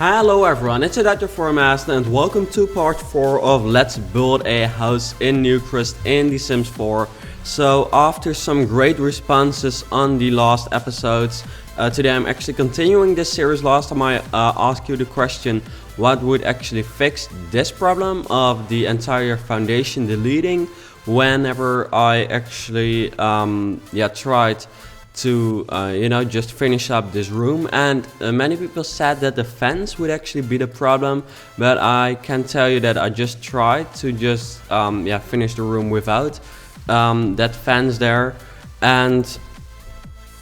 Hello everyone, it's Dr. Formaster and welcome to part 4 of Let's Build a House in Newcrest in The Sims 4. So after some great responses on the last episodes, today I'm actually continuing this series. Last time I asked you the question, what would actually fix this problem of the entire foundation deleting whenever I actually tried to just finish up this room. And many people said that the fence would actually be the problem, but I can tell you that I just tried to just finish the room without that fence there, and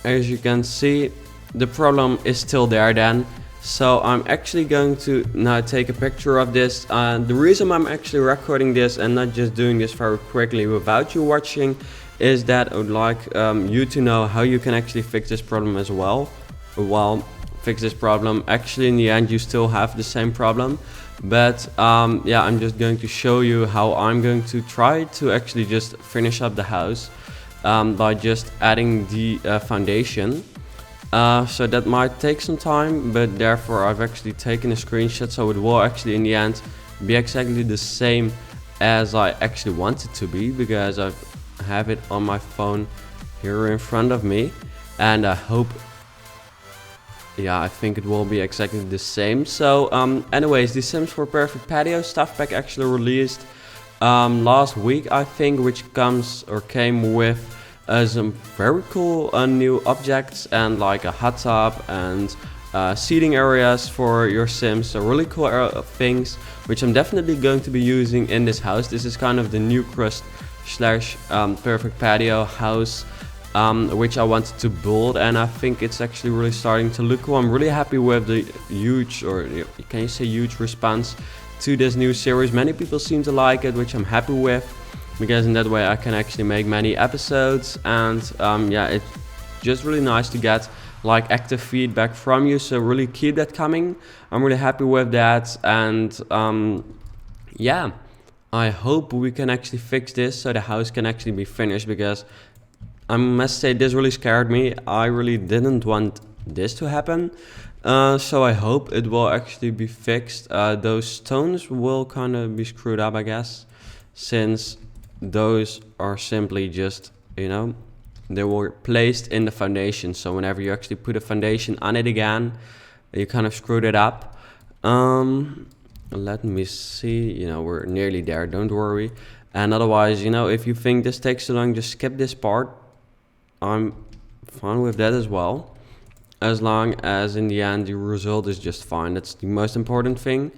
as you can see the problem is still there then. So I'm actually going to now take a picture of this. The reason I'm actually recording this and not just doing this very quickly without you watching is that I would like you to know how you can actually fix this problem as well. Fix this problem. Actually in the end you still have the same problem, but I'm just going to show you how I'm going to try to actually just finish up the house by just adding the foundation. So that might take some time, but therefore I've actually taken a screenshot, so it will actually in the end be exactly the same as I actually want it to be, because I have it on my phone here in front of me, and I hope, I think it will be exactly the same. So anyways, the Sims 4 Perfect Patio stuff pack actually released last week, I think, which came with some very cool new objects and like a hot tub and seating areas for your Sims. So really cool things which I'm definitely going to be using in this house. This is kind of the Newcrest / Perfect Patio house which I wanted to build, and I think it's actually really starting to look cool. I'm really happy with the huge, or can you say huge, response to this new series. Many people seem to like it, which I'm happy with, because in that way I can actually make many episodes, and it's just really nice to get like active feedback from you, so really keep that coming. I'm really happy with that, and I hope we can actually fix this so the house can actually be finished, because I must say this really scared me. I really didn't want this to happen, so I hope it will actually be fixed. Those stones will kind of be screwed up, I guess, since those are simply just, they were placed in the foundation, so whenever you actually put a foundation on it again, you kind of screwed it up. Let me see, we're nearly there, don't worry. And otherwise, if you think this takes too long, just skip this part. I'm fine with that as well, as long as in the end the result is just fine. That's the most important thing.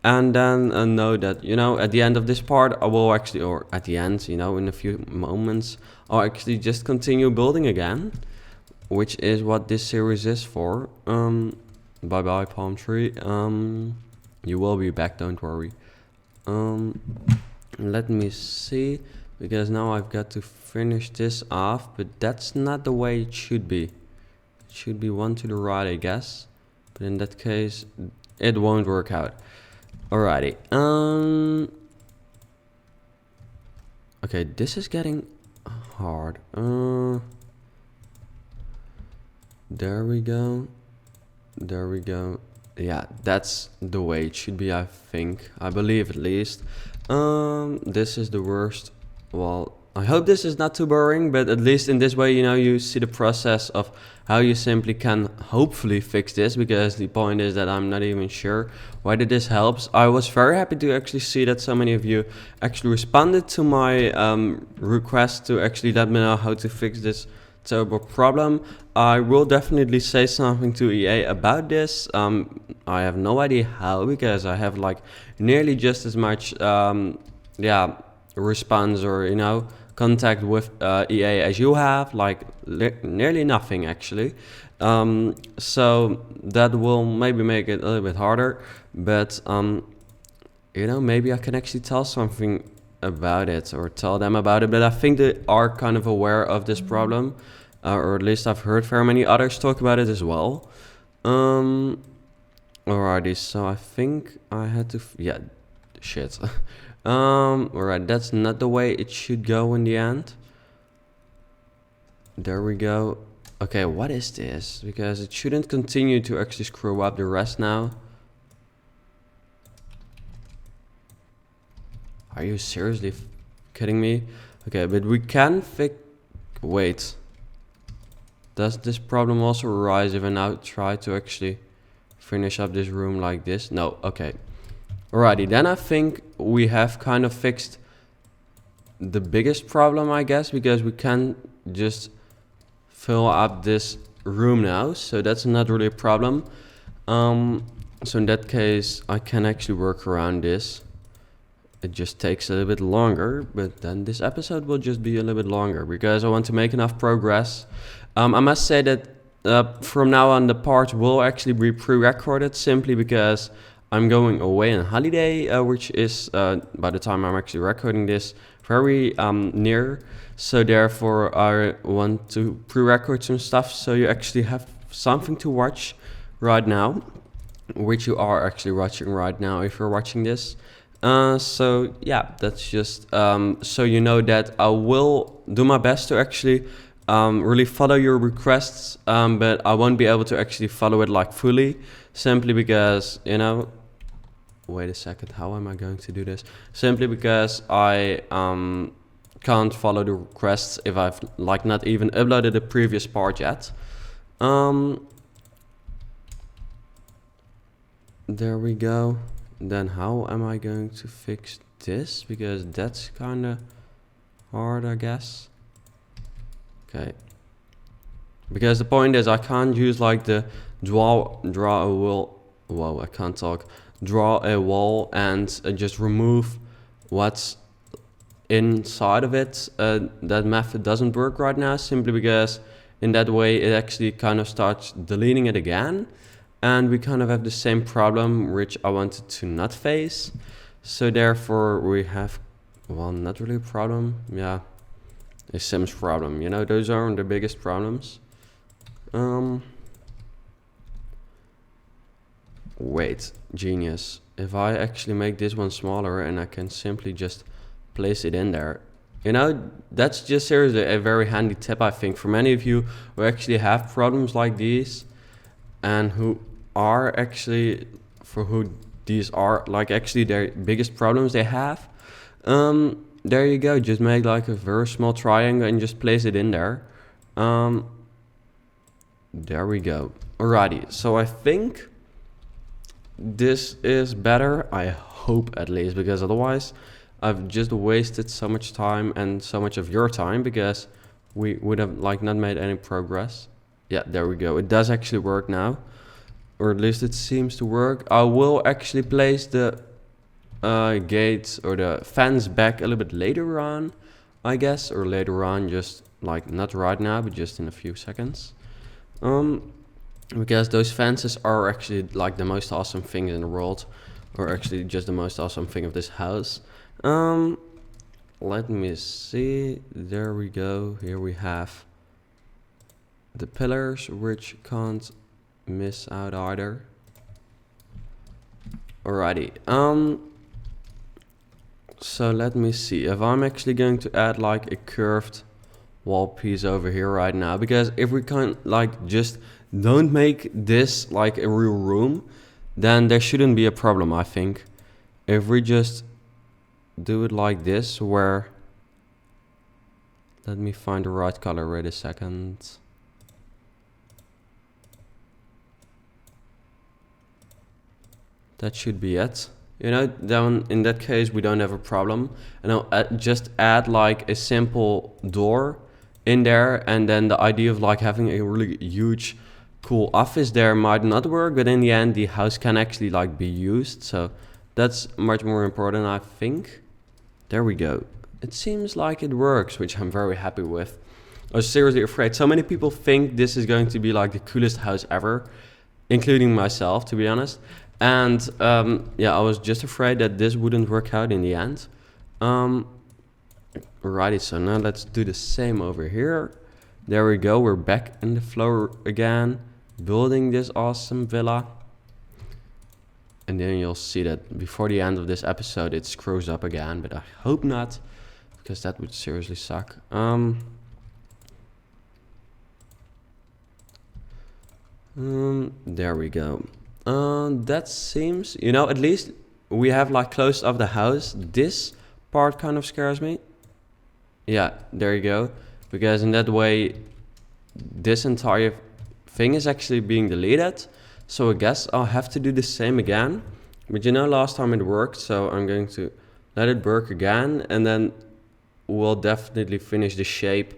And then know that, at the end of this part, I will actually, or at the end, in a few moments, I'll actually just continue building again, which is what this series is for. Bye bye, palm tree. You will be back, don't worry. Let me see, because now I've got to finish this off, but that's not the way it should be. It should be one to the right, I guess, but in that case it won't work out. Alrighty. Okay, this is getting hard. There we go. Yeah, that's the way it should be, I think. I believe, at least. This is the worst. Well, I hope this is not too boring, but at least in this way, you see the process of how you simply can hopefully fix this, because the point is that I'm not even sure whether this helps. I was very happy to actually see that so many of you actually responded to my request to actually let me know how to fix this terrible problem. I will definitely say something to EA about this. I have no idea how, because I have like nearly just as much response or contact with EA as you have, like nearly nothing actually. So that will maybe make it a little bit harder, but maybe I can actually tell something about it, or tell them about it. But I think they are kind of aware of this problem, or at least I've heard very many others talk about it as well. Alrighty, so I think I had to shit. Alright, that's not the way it should go in the end. There we go. Okay, what is this? Because it shouldn't continue to actually screw up the rest now. Are you seriously kidding me? Okay, but we can fix... Wait. Does this problem also arise if I now try to actually finish up this room like this? No, okay. Alrighty, then I think we have kind of fixed the biggest problem, I guess, because we can just fill up this room now, so that's not really a problem. So in that case, I can actually work around this. It just takes a little bit longer, but then this episode will just be a little bit longer because I want to make enough progress. I must say that from now on the part will actually be pre-recorded simply because I'm going away on holiday, which is, by the time I'm actually recording this, very near. So therefore I want to pre-record some stuff so you actually have something to watch right now, which you are actually watching right now if you're watching this. So yeah, that's just so you know that I will do my best to actually really follow your requests, but I won't be able to actually follow it like fully, simply because, you know, wait a second, how am I going to do this? Simply because I can't follow the requests if I've like not even uploaded the previous part yet. There we go. Then how am I going to fix this? Because that's kind of hard, I guess. Okay. Because the point is I can't use like the draw a wall. Whoa, I can't talk. Draw a wall and just remove what's inside of it. That method doesn't work right now, simply because in that way it actually kind of starts deleting it again. And we kind of have the same problem, which I wanted to not face. So therefore we have, well, not really a problem. Yeah, a Sims problem. You know, those are the biggest problems. Wait, genius. If I actually make this one smaller and I can simply just place it in there. You know, that's just seriously a very handy tip, I think, for many of you who actually have problems like these and who are actually, for who these are like actually their biggest problems they have. There you go, just make like a very small triangle and just place it in there. There we go. Alrighty, so I think this is better, I hope at least, because otherwise I've just wasted so much time and so much of your time, because we would have like not made any progress. Yeah, there we go, it does actually work now, or at least it seems to work. I will actually place the gates or the fence back a little bit later on, I guess, or later on, just like not right now, but just in a few seconds. Because those fences are actually like the most awesome thing in the world, or actually just the most awesome thing of this house. Let me see, there we go, here we have the pillars, which can't miss out either. Alrighty, so let me see if I'm actually going to add like a curved wall piece over here right now, because if we can like just don't make this like a real room, then there shouldn't be a problem, I think. If we just do it like this, where, let me find the right color, wait a second. That should be it. You know, then in that case we don't have a problem. And I'll just add like a simple door in there, and then the idea of like having a really huge cool office there might not work, but in the end the house can actually like be used, so that's much more important, I think. There we go. It seems like it works, which I'm very happy with. I was seriously afraid. So many people think this is going to be like the coolest house ever, including myself, to be honest. And yeah, I was just afraid that this wouldn't work out in the end. Alrighty, so now let's do the same over here. There we go, we're back in the flow again, building this awesome villa. And then you'll see that before the end of this episode it screws up again, but I hope not, because that would seriously suck. There we go. That seems, you know, at least we have like closed off the house. This part kind of scares me. Yeah, there you go. Because in that way, this entire thing is actually being deleted. So I guess I'll have to do the same again. But you know, last time it worked, so I'm going to let it work again. And then we'll definitely finish the shape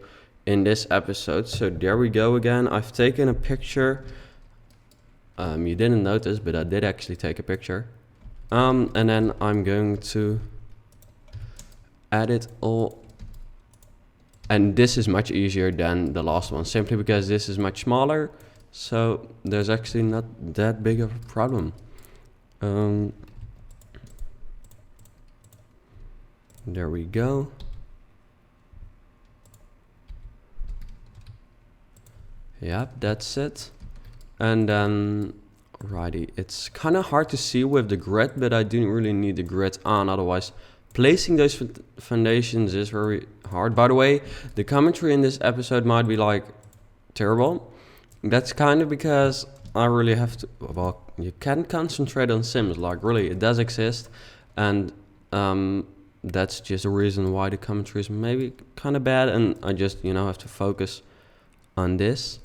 in this episode. So there we go again. I've taken a picture. You didn't notice, but I did actually take a picture. And then I'm going to add it all. And this is much easier than the last one, simply because this is much smaller. So there's actually not that big of a problem. There we go. Yep, that's it. And then, righty, it's kind of hard to see with the grid, but I didn't really need the grid on, otherwise placing those foundations is very hard. By the way, the commentary in this episode might be like terrible. That's kind of because I really have to, well, you can concentrate on Sims, like really, it does exist. And that's just a reason why the commentary is maybe kind of bad, and I just, you know, have to focus on this.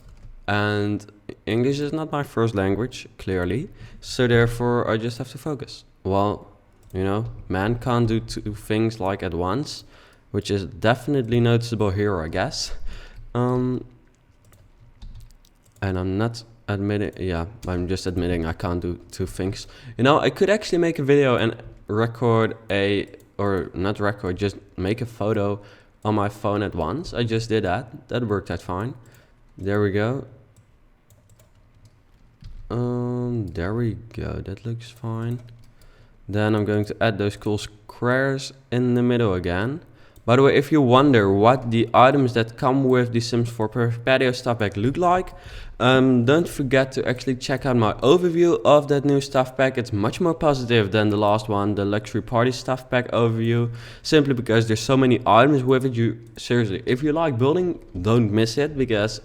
And English is not my first language, clearly, so therefore I just have to focus. Well, you know, man can't do two things like at once, which is definitely noticeable here, I guess. And I'm not admitting, yeah, I'm just admitting I can't do two things. You know, I could actually make a video and record or not record, just make a photo on my phone at once. I just did that. That worked out fine. There we go. There we go. That looks fine. Then I'm going to add those cool squares in the middle again. By the way, if you wonder what the items that come with the Sims 4 Perfect Patio stuff pack look like, don't forget to actually check out my overview of that new stuff pack. It's much more positive than the last one, the luxury party stuff pack overview, simply because there's so many items with it. You seriously, if you like building, don't miss it, because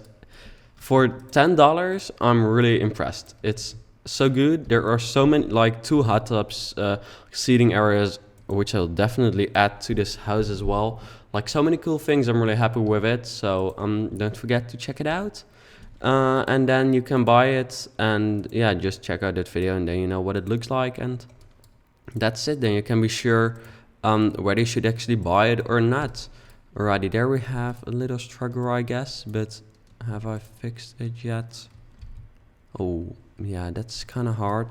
for $10, I'm really impressed. It's so good. There are so many, like 2 hot tubs, seating areas, which I'll definitely add to this house as well. Like so many cool things. I'm really happy with it. So don't forget to check it out. And then you can buy it, and yeah, just check out that video, and then you know what it looks like, and that's it. Then you can be sure whether you should actually buy it or not. Alrighty, there we have a little struggle, I guess, but have I fixed it yet? Oh yeah, that's kind of hard,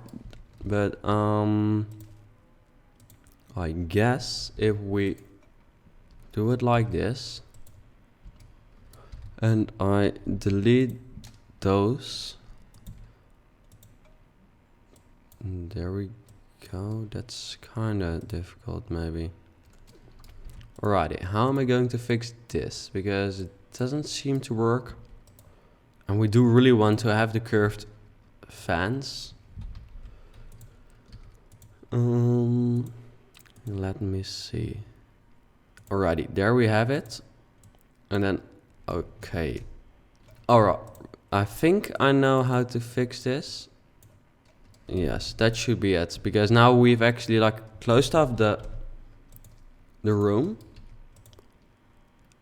but I guess if we do it like this and I delete those, there we go. That's kind of difficult maybe. Alrighty, how am I going to fix this? Because it doesn't seem to work, and we do really want to have the curved fans. Let me see. Alrighty, there we have it. And then, okay. Alright, I think I know how to fix this. Yes, that should be it. Because now we've actually like closed off the room.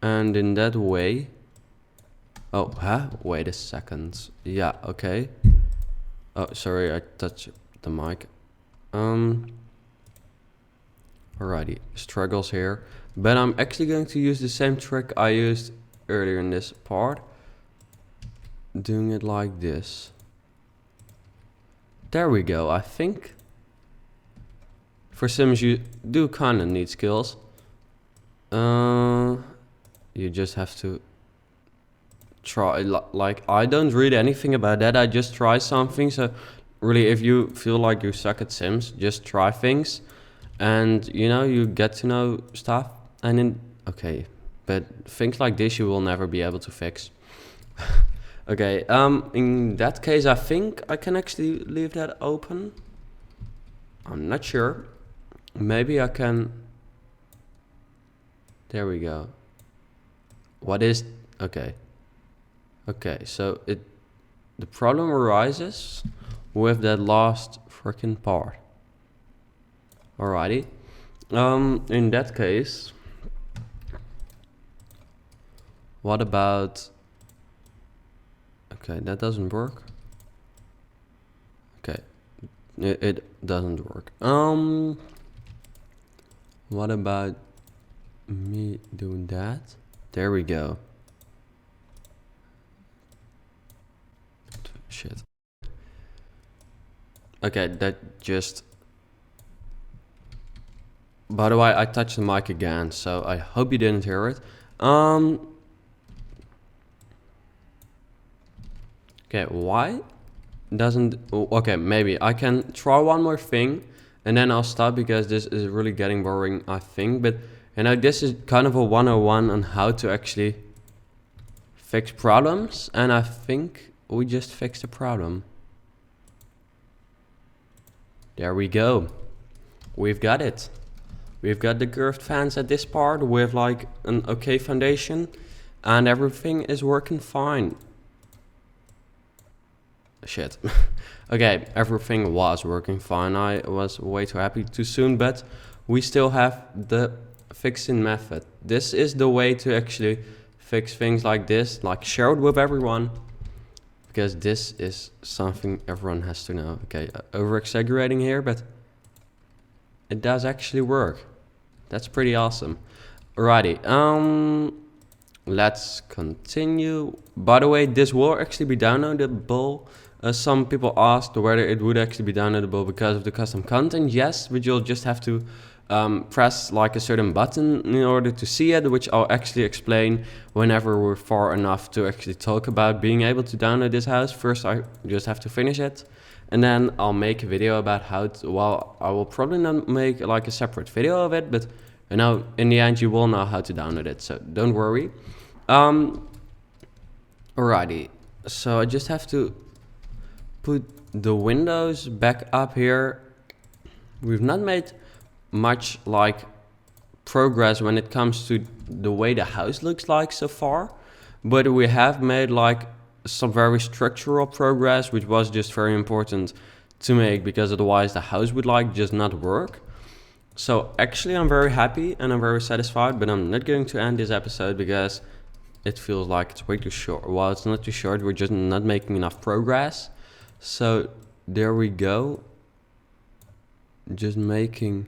And in that way... Oh, huh? Wait a second. Yeah, okay. Oh, sorry, I touched the mic. Alrighty, struggles here. But I'm actually going to use the same trick I used earlier in this part. Doing it like this. There we go. I think for Sims you do kind of need skills. You just have to try. Like, I don't read anything about that. I just try something. So really, if you feel like you suck at Sims, just try things. And you know, you get to know stuff. And then, okay, but things like this you will never be able to fix. Okay, in that case, I think I can actually leave that open. I'm not sure. Maybe I can. There we go. What is, okay. Okay, so the problem arises with that last freaking part. Alrighty. In that case, what about... Okay, that doesn't work. Okay, it doesn't work. What about me doing that? There we go. Shit. Okay, that just... By the way, I touched the mic again, so I hope you didn't hear it. Okay, why doesn't... Okay, maybe I can try one more thing and then I'll stop, because this is really getting boring, I think. But, you know, this is kind of a 101 on how to actually fix problems, and I think we just fixed the problem. There we go. We've got it. We've got the curved fence at this part with like an okay foundation, and everything is working fine. Shit. Okay, everything was working fine. I was way too happy too soon, but we still have the fixing method. This is the way to actually fix things like this, like share it with everyone, because this is something everyone has to know. Okay, over exaggerating here, but it does actually work. That's pretty awesome. Alrighty, let's continue. By the way, this will actually be downloadable. Some people asked whether it would actually be downloadable because of the custom content. Yes, but you'll just have to press like a certain button in order to see it, which I'll actually explain whenever we're far enough to actually talk about being able to download this house. First, I just have to finish it, and then I'll make a video about how to... Well, I will probably not make like a separate video of it, but you know, in the end you will know how to download it, so don't worry. Alrighty, so I just have to put the windows back up here. We've not made much like progress when it comes to the way the house looks like so far, but we have made like some very structural progress, which was just very important to make, because otherwise the house would like just not work. So actually I'm very happy and I'm very satisfied, but I'm not going to end this episode because it feels like it's way too short. Well, it's not too short, we're just not making enough progress. So there we go, just making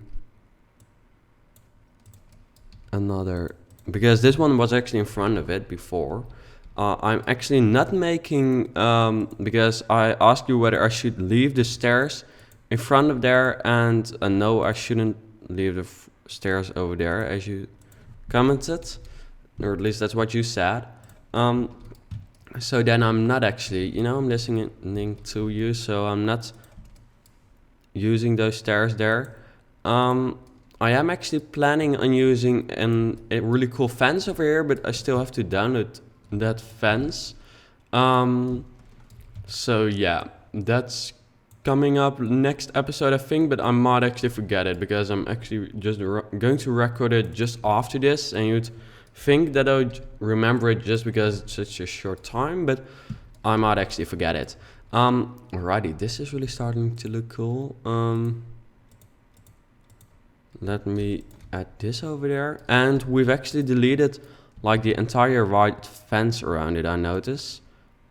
another, because this one was actually in front of it before. I'm actually not making, because I asked you whether I should leave the stairs in front of there, and no, I shouldn't leave the stairs over there, as you commented, or at least that's what you said. So then I'm not actually, you know, I'm listening to you, so I'm not using those stairs there. I am actually planning on using a really cool fence over here, but I still have to download that fence. So yeah, that's coming up next episode, I think, but I might actually forget it because I'm actually just going to record it just after this, and you'd think that I would remember it just because it's such a short time, but I might actually forget it. Alrighty, this is really starting to look cool. Let me add this over there, and we've actually deleted like the entire white fence around it, I notice.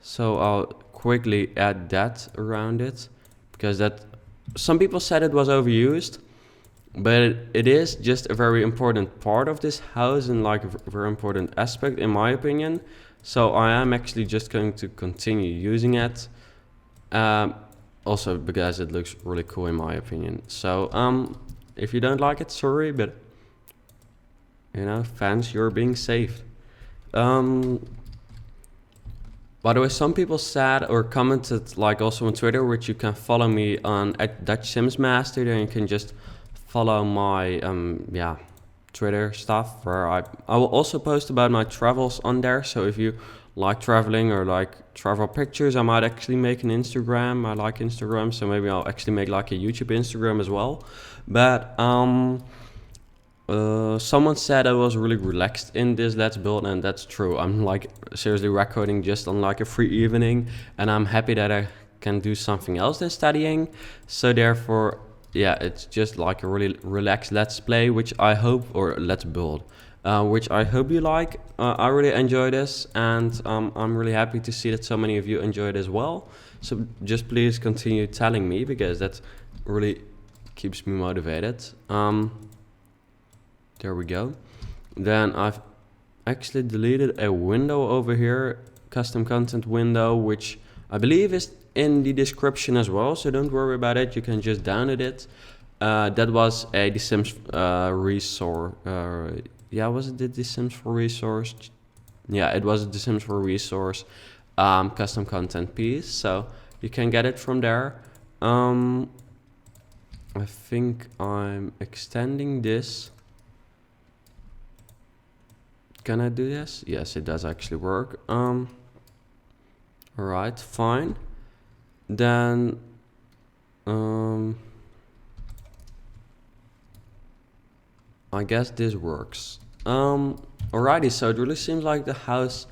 So I'll quickly add that around it, because that, some people said it was overused, but it is just a very important part of this house and like a very important aspect in my opinion. So I am actually just going to continue using it, also because it looks really cool in my opinion. So if you don't like it, sorry, but you know, fans, you're being saved. By the way, some people said or commented, like also on Twitter, which you can follow me on @DutchSimsMaster. Then you can just follow my Twitter stuff, where I will also post about my travels on there. So if you like traveling or like travel pictures, I might actually make an Instagram. I like Instagram, so maybe I'll actually make like a YouTube Instagram as well. But someone said I was really relaxed in this Let's Build, and that's true. I'm like seriously recording just on like a free evening, and I'm happy that I can do something else than studying. So therefore, yeah, it's just like a really relaxed let's play, which I hope, or let's build, which I hope you like. I really enjoy this, and I'm really happy to see that so many of you enjoy it as well. So just please continue telling me, because that really keeps me motivated. There we go. Then I've actually deleted a window over here, custom content window, which I believe is in the description as well, so don't worry about it, you can just download it. That was a The Sims resource. Yeah, was it the Sims 4 resource? Yeah, it was the Sims 4 resource custom content piece, so you can get it from there. I think I'm extending this. Can I do this? Yes, it does actually work. Alright, fine. Then I guess this works. Alrighty, so it really seems like the house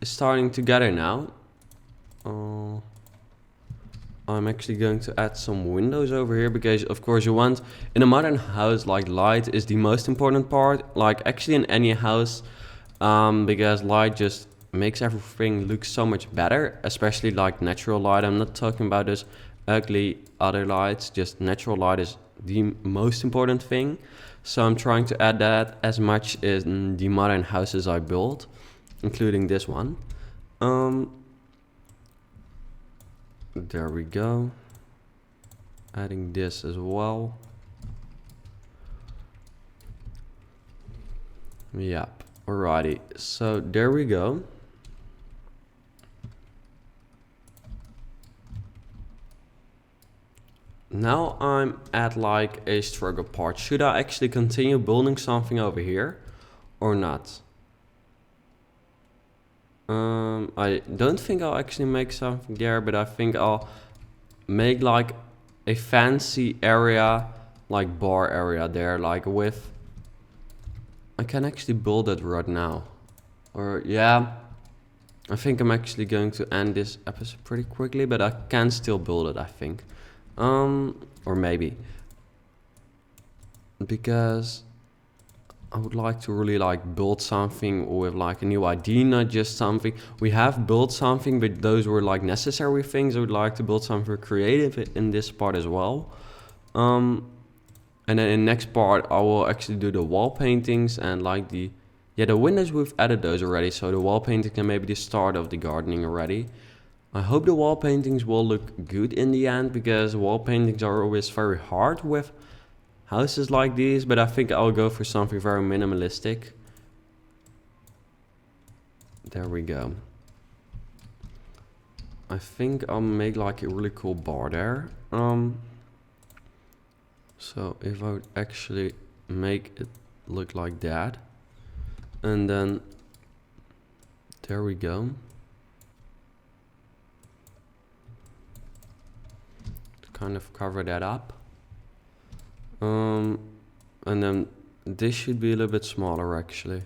is starting together now. I'm actually going to add some windows over here, because of course you want, in a modern house, like light is the most important part, like actually in any house, because light just makes everything look so much better, especially like natural light. I'm not talking about those ugly other lights, just natural light is the most important thing. So I'm trying to add that as much in the modern houses I build, including this one. There we go. Adding this as well. Yep. Alrighty. So there we go. Now I'm at like a struggle part. Should I actually continue building something over here or not? I don't think I'll actually make something there, but I think I'll make like a fancy area, like bar area there, like with... I can actually build it right now. Or yeah, I think I'm actually going to end this episode pretty quickly, but I can still build it, I think. Or maybe. Because I would like to really like build something with like a new idea, not just something. We have built something, but those were like necessary things. I would like to build something creative in this part as well. And then in the next part, I will actually do the wall paintings and like the windows, we've added those already. So the wall painting can maybe the start of the gardening already. I hope the wall paintings will look good in the end, because wall paintings are always very hard with houses like these, but I think I'll go for something very minimalistic. There we go. I think I'll make like a really cool bar there. So if I would actually make it look like that, and then there we go. To kind of cover that up. And then this should be a little bit smaller actually.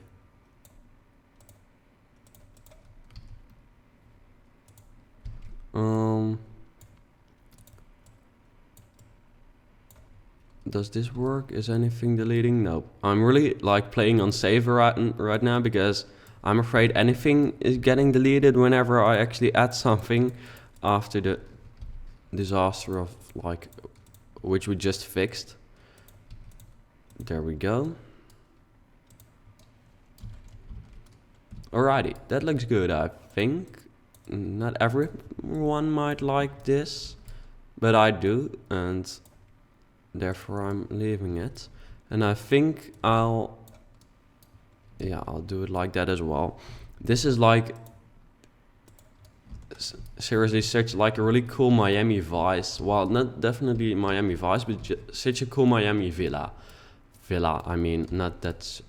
Does this work? Is anything deleting? No. I'm really like playing on save right now, because I'm afraid anything is getting deleted whenever I actually add something after the disaster of like, which we just fixed. There we go. Alrighty, that looks good, I think. Not everyone might like this, but I do, and therefore I'm leaving it. And I think I'll do it like that as well. This is like seriously such like a really cool Miami Vice. Well, not definitely Miami Vice, but such a cool Miami villa. I mean, not that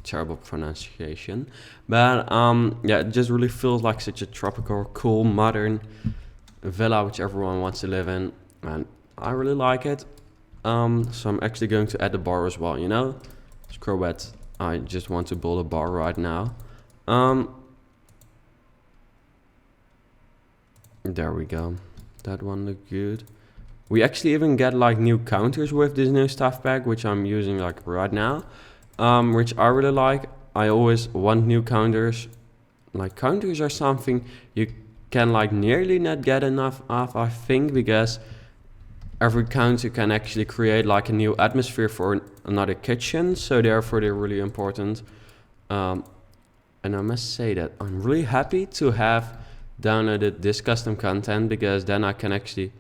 terrible pronunciation, but yeah, it just really feels like such a tropical, cool, modern villa which everyone wants to live in, and I really like it. So I'm actually going to add the bar as well, you know? Screw it, I just want to build a bar right now. There we go. That one looked good. We actually even get like new counters with this new stuff pack, which I'm using like right now, which I really like. I always want new counters. Like counters are something you can like nearly not get enough of, I think, because every counter can actually create like a new atmosphere for another kitchen, so therefore they're really important. And I must say that I'm really happy to have downloaded this custom content, because then I can actually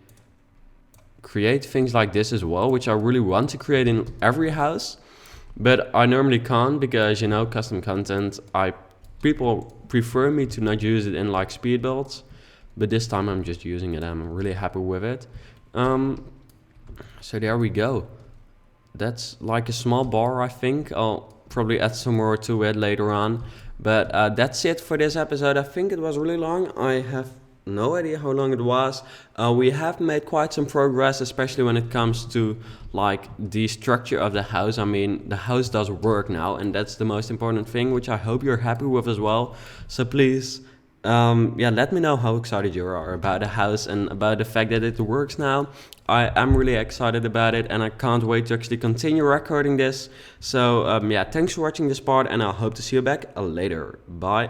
create things like this as well, which I really want to create in every house, but I normally can't because, you know, custom content, people prefer me to not use it in like speed builds, but this time I'm just using it. I'm really happy with it. So there we go. That's like a small bar, I think. I'll probably add some more to it later on. But that's it for this episode. I think it was really long. I have no idea how long it was. We have made quite some progress, especially when it comes to like the structure of the house. I mean, the house does work now, and that's the most important thing, which I hope you're happy with as well. So please, let me know how excited you are about the house and about the fact that it works now. I am really excited about it, and I can't wait to actually continue recording this. So thanks for watching this part, and I hope to see you back later. Bye.